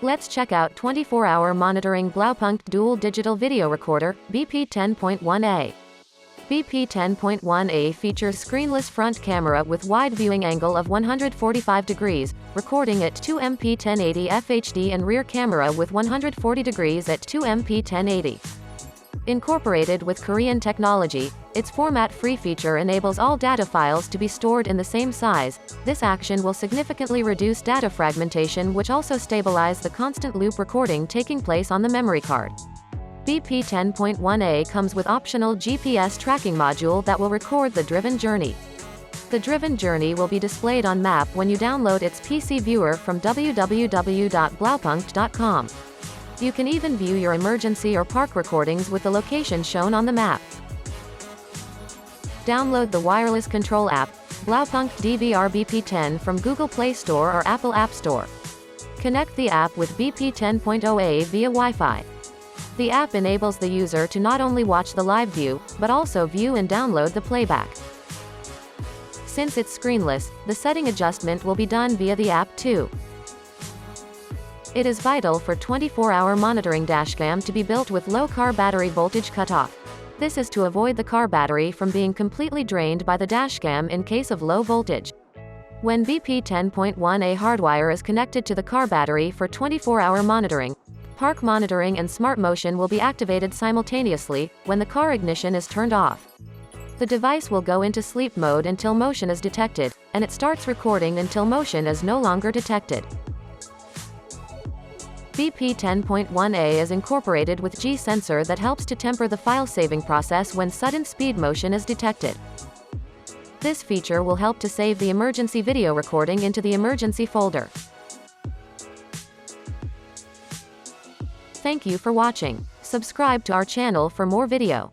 Let's check out 24-hour monitoring Blaupunkt Digital Video Recorder, BP10.1A. BP10.1A features screenless front camera with wide viewing angle of 145 degrees, recording at 2MP 1080 FHD and rear camera with 140 degrees at 2MP 1080. Incorporated with Korean technology, its format-free feature enables all data files to be stored in the same size. This action will significantly reduce data fragmentation, which also stabilize the constant loop recording taking place on the memory card. BP10.1A comes with optional GPS tracking module that will record the driven journey. The driven journey will be displayed on map when you download its PC viewer from www.blaupunkt.com. You can even view your emergency or park recordings with the location shown on the map. Download the wireless control app, Blaupunkt DVR BP10 from Google Play Store or Apple App Store. Connect the app with BP10.0A via Wi-Fi. The app enables the user to not only watch the live view, but also view and download the playback. Since it's screenless, the setting adjustment will be done via the app too. It is vital for 24-hour monitoring dashcam to be built with low car battery voltage cutoff. This is to avoid the car battery from being completely drained by the dashcam in case of low voltage. When BP10.1A hardwire is connected to the car battery for 24-hour monitoring, park monitoring and smart motion will be activated simultaneously when the car ignition is turned off. The device will go into sleep mode until motion is detected, and it starts recording until motion is no longer detected. BP10.1A is incorporated with G sensor that helps to temper the file saving process when sudden speed motion is detected. This feature will help to save the emergency video recording into the emergency folder. Thank you for watching. Subscribe to our channel for more video.